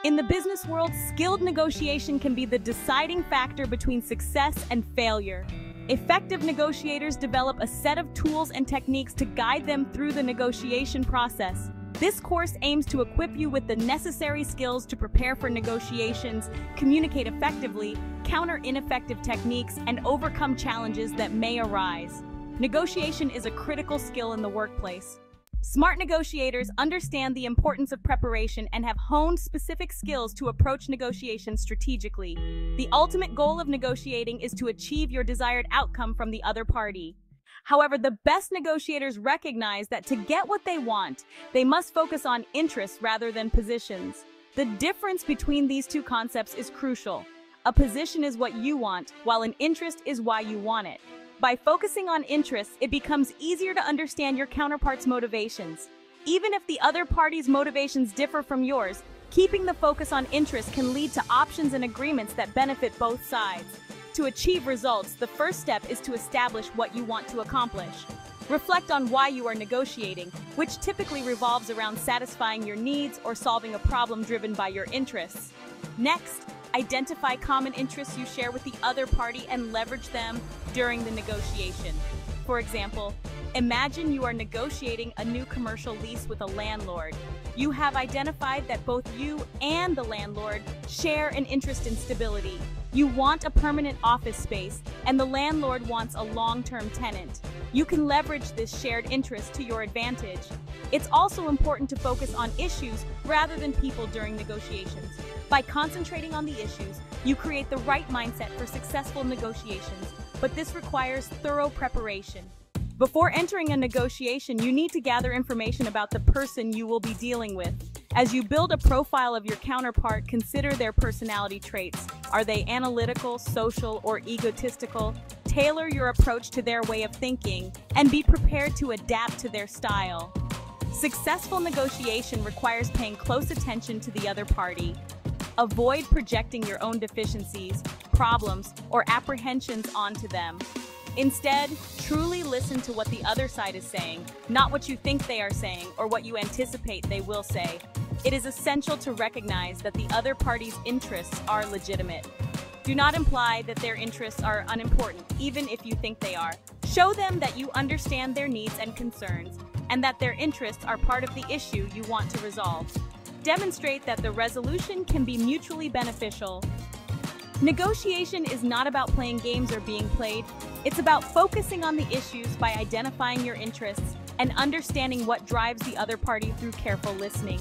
In the business world, skilled negotiation can be the deciding factor between success and failure. Effective negotiators develop a set of tools and techniques to guide them through the negotiation process. This course aims to equip you with the necessary skills to prepare for negotiations, communicate effectively, counter ineffective techniques, and overcome challenges that may arise. Negotiation is a critical skill in the workplace. Smart negotiators understand the importance of preparation and have honed specific skills to approach negotiations strategically. The ultimate goal of negotiating is to achieve your desired outcome from the other party. However, the best negotiators recognize that to get what they want, they must focus on interests rather than positions. The difference between these two concepts is crucial. A position is what you want, while an interest is why you want it. By focusing on interests, it becomes easier to understand your counterpart's motivations. Even if the other party's motivations differ from yours, keeping the focus on interests can lead to options and agreements that benefit both sides. To achieve results, the first step is to establish what you want to accomplish. Reflect on why you are negotiating, which typically revolves around satisfying your needs or solving a problem driven by your interests. Next, identify common interests you share with the other party and leverage them during the negotiation. For example, imagine you are negotiating a new commercial lease with a landlord. You have identified that both you and the landlord share an interest in stability. You want a permanent office space, and the landlord wants a long-term tenant. You can leverage this shared interest to your advantage. It's also important to focus on issues rather than people during negotiations. By concentrating on the issues, you create the right mindset for successful negotiations, but this requires thorough preparation. Before entering a negotiation, you need to gather information about the person you will be dealing with. As you build a profile of your counterpart, consider their personality traits. Are they analytical, social, or egotistical? Tailor your approach to their way of thinking, and be prepared to adapt to their style. Successful negotiation requires paying close attention to the other party. Avoid projecting your own deficiencies, problems, or apprehensions onto them. Instead, truly listen to what the other side is saying, not what you think they are saying or what you anticipate they will say. It is essential to recognize that the other party's interests are legitimate. Do not imply that their interests are unimportant, even if you think they are. Show them that you understand their needs and concerns, and that their interests are part of the issue you want to resolve. Demonstrate that the resolution can be mutually beneficial. Negotiation is not about playing games or being played. It's about focusing on the issues by identifying your interests and understanding what drives the other party through careful listening.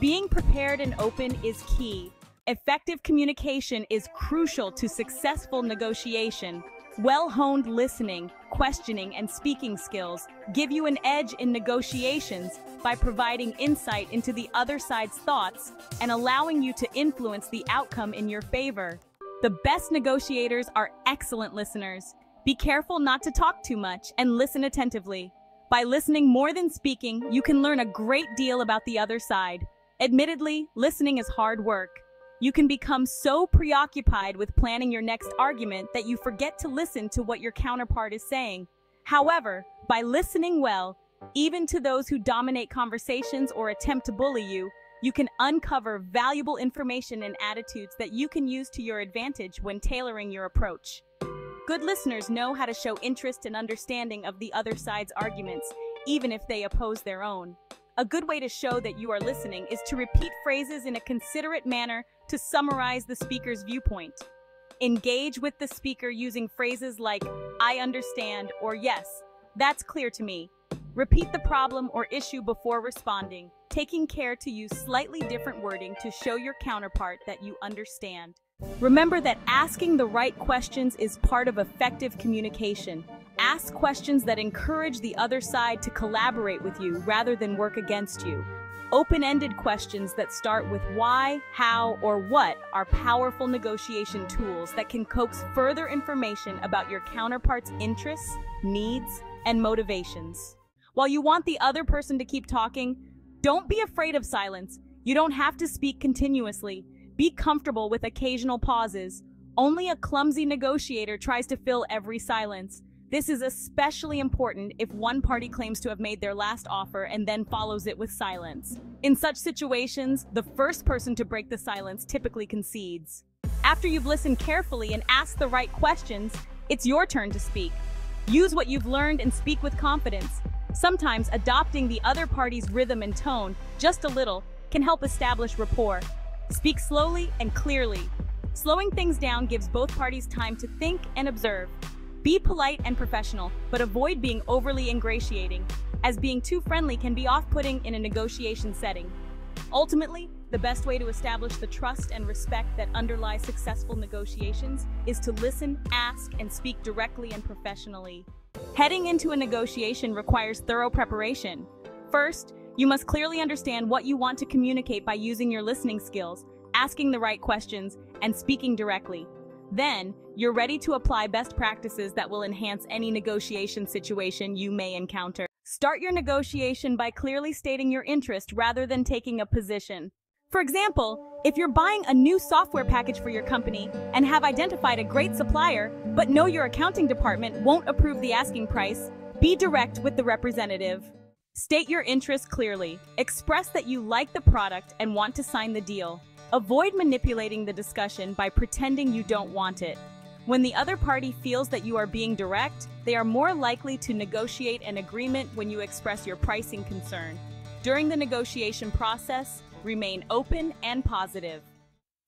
Being prepared and open is key. Effective communication is crucial to successful negotiation. Well-honed listening, questioning, and speaking skills give you an edge in negotiations by providing insight into the other side's thoughts and allowing you to influence the outcome in your favor. The best negotiators are excellent listeners. Be careful not to talk too much and listen attentively. By listening more than speaking, you can learn a great deal about the other side. Admittedly, listening is hard work. You can become so preoccupied with planning your next argument that you forget to listen to what your counterpart is saying. However, by listening well, even to those who dominate conversations or attempt to bully you, you can uncover valuable information and attitudes that you can use to your advantage when tailoring your approach. Good listeners know how to show interest and understanding of the other side's arguments, even if they oppose their own. A good way to show that you are listening is to repeat phrases in a considerate manner to summarize the speaker's viewpoint. Engage with the speaker using phrases like, "I understand," or "Yes, that's clear to me." Repeat the problem or issue before responding, taking care to use slightly different wording to show your counterpart that you understand. Remember that asking the right questions is part of effective communication. Ask questions that encourage the other side to collaborate with you rather than work against you. Open-ended questions that start with why, how, or what are powerful negotiation tools that can coax further information about your counterpart's interests, needs, and motivations. While you want the other person to keep talking, don't be afraid of silence. You don't have to speak continuously. Be comfortable with occasional pauses. Only a clumsy negotiator tries to fill every silence. This is especially important if one party claims to have made their last offer and then follows it with silence. In such situations, the first person to break the silence typically concedes. After you've listened carefully and asked the right questions, it's your turn to speak. Use what you've learned and speak with confidence. Sometimes adopting the other party's rhythm and tone, just a little, can help establish rapport. Speak slowly and clearly. Slowing things down gives both parties time to think and observe. Be polite and professional, but avoid being overly ingratiating, as being too friendly can be off-putting in a negotiation setting. Ultimately, the best way to establish the trust and respect that underlie successful negotiations is to listen, ask, and speak directly and professionally. Heading into a negotiation requires thorough preparation. First, you must clearly understand what you want to communicate by using your listening skills, asking the right questions, and speaking directly. Then, you're ready to apply best practices that will enhance any negotiation situation you may encounter. Start your negotiation by clearly stating your interest rather than taking a position. For example, if you're buying a new software package for your company and have identified a great supplier, but know your accounting department won't approve the asking price, be direct with the representative. State your interest clearly. Express that you like the product and want to sign the deal. Avoid manipulating the discussion by pretending you don't want it. When the other party feels that you are being direct, they are more likely to negotiate an agreement when you express your pricing concern. During the negotiation process, remain open and positive.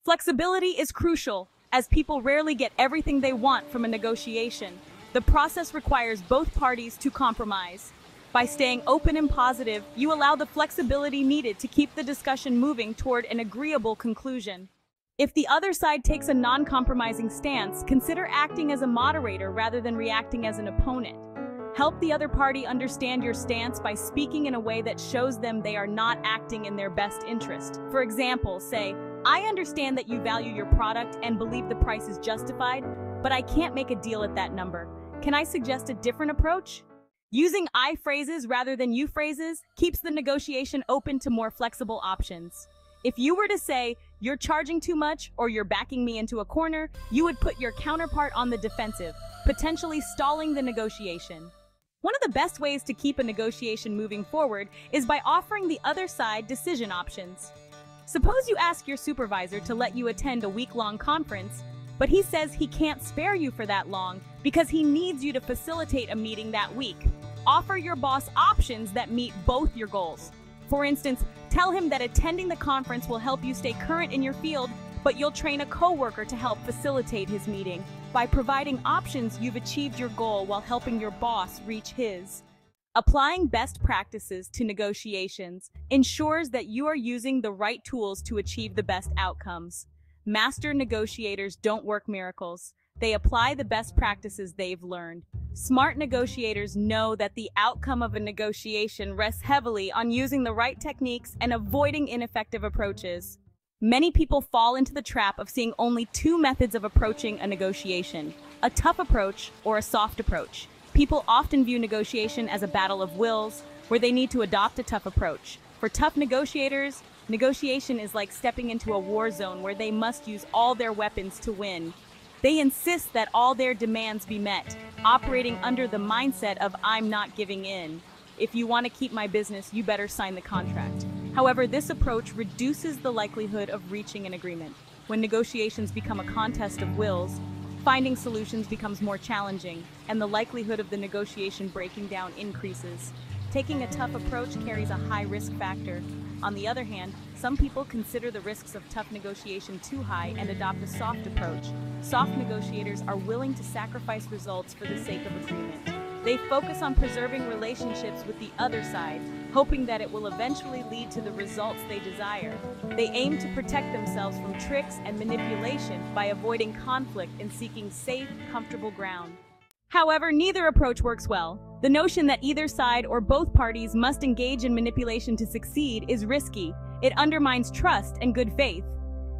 Flexibility is crucial, as people rarely get everything they want from a negotiation. The process requires both parties to compromise. By staying open and positive, you allow the flexibility needed to keep the discussion moving toward an agreeable conclusion. If the other side takes a non-compromising stance, consider acting as a moderator rather than reacting as an opponent. Help the other party understand your stance by speaking in a way that shows them they are not acting in their best interest. For example, say, "I understand that you value your product and believe the price is justified, but I can't make a deal at that number. Can I suggest a different approach?" Using I phrases rather than you phrases keeps the negotiation open to more flexible options. If you were to say, "You're charging too much," or "You're backing me into a corner," you would put your counterpart on the defensive, potentially stalling the negotiation. One of the best ways to keep a negotiation moving forward is by offering the other side decision options. Suppose you ask your supervisor to let you attend a week-long conference, but he says he can't spare you for that long because he needs you to facilitate a meeting that week. Offer your boss options that meet both your goals. For instance, tell him that attending the conference will help you stay current in your field, but you'll train a coworker to help facilitate his meeting. By providing options, you've achieved your goal while helping your boss reach his. Applying best practices to negotiations ensures that you are using the right tools to achieve the best outcomes. Master negotiators don't work miracles. They apply the best practices they've learned. Smart negotiators know that the outcome of a negotiation rests heavily on using the right techniques and avoiding ineffective approaches. Many people fall into the trap of seeing only two methods of approaching a negotiation: a tough approach or a soft approach. People often view negotiation as a battle of wills, where they need to adopt a tough approach. For tough negotiators, negotiation is like stepping into a war zone where they must use all their weapons to win. They insist that all their demands be met, operating under the mindset of "I'm not giving in. If you want to keep my business, you better sign the contract." However, this approach reduces the likelihood of reaching an agreement. When negotiations become a contest of wills, finding solutions becomes more challenging, and the likelihood of the negotiation breaking down increases. Taking a tough approach carries a high risk factor. On the other hand, some people consider the risks of tough negotiation too high and adopt a soft approach. Soft negotiators are willing to sacrifice results for the sake of agreement. They focus on preserving relationships with the other side, hoping that it will eventually lead to the results they desire. They aim to protect themselves from tricks and manipulation by avoiding conflict and seeking safe, comfortable ground. However, neither approach works well. The notion that either side or both parties must engage in manipulation to succeed is risky. It undermines trust and good faith.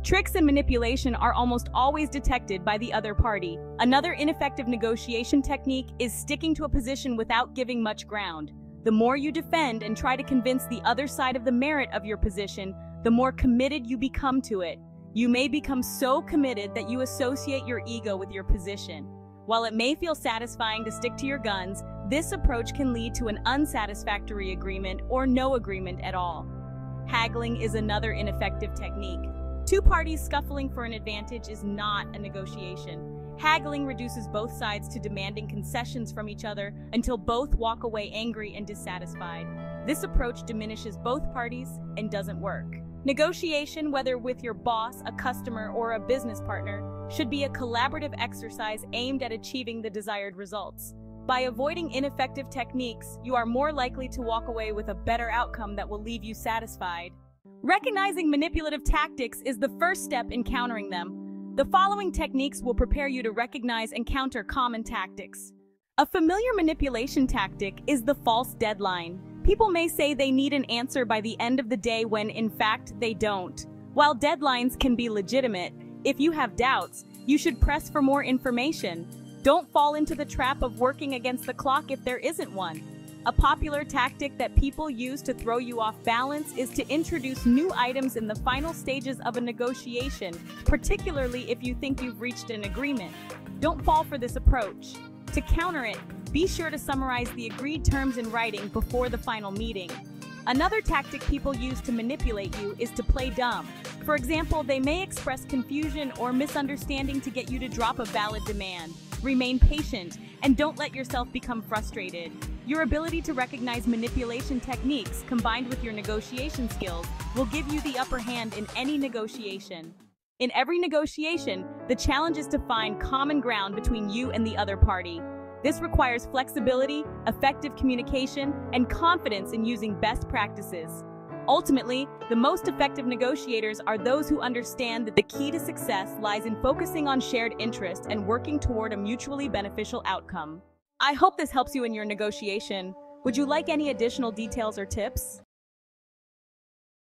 Tricks and manipulation are almost always detected by the other party. Another ineffective negotiation technique is sticking to a position without giving much ground. The more you defend and try to convince the other side of the merit of your position, the more committed you become to it. You may become so committed that you associate your ego with your position. While it may feel satisfying to stick to your guns, this approach can lead to an unsatisfactory agreement or no agreement at all. Haggling is another ineffective technique. Two parties scuffling for an advantage is not a negotiation. Haggling reduces both sides to demanding concessions from each other until both walk away angry and dissatisfied. This approach diminishes both parties and doesn't work. Negotiation, whether with your boss, a customer, or a business partner, should be a collaborative exercise aimed at achieving the desired results. By avoiding ineffective techniques, you are more likely to walk away with a better outcome that will leave you satisfied. Recognizing manipulative tactics is the first step in countering them. The following techniques will prepare you to recognize and counter common tactics. A familiar manipulation tactic is the false deadline. People may say they need an answer by the end of the day when, in fact, they don't. While deadlines can be legitimate, if you have doubts, you should press for more information. Don't fall into the trap of working against the clock if there isn't one. A popular tactic that people use to throw you off balance is to introduce new items in the final stages of a negotiation, particularly if you think you've reached an agreement. Don't fall for this approach. To counter it, be sure to summarize the agreed terms in writing before the final meeting. Another tactic people use to manipulate you is to play dumb. For example, they may express confusion or misunderstanding to get you to drop a valid demand. Remain patient and don't let yourself become frustrated. Your ability to recognize manipulation techniques combined with your negotiation skills will give you the upper hand in any negotiation. In every negotiation, the challenge is to find common ground between you and the other party. This requires flexibility, effective communication, and confidence in using best practices. Ultimately, the most effective negotiators are those who understand that the key to success lies in focusing on shared interests and working toward a mutually beneficial outcome. I hope this helps you in your negotiation. Would you like any additional details or tips?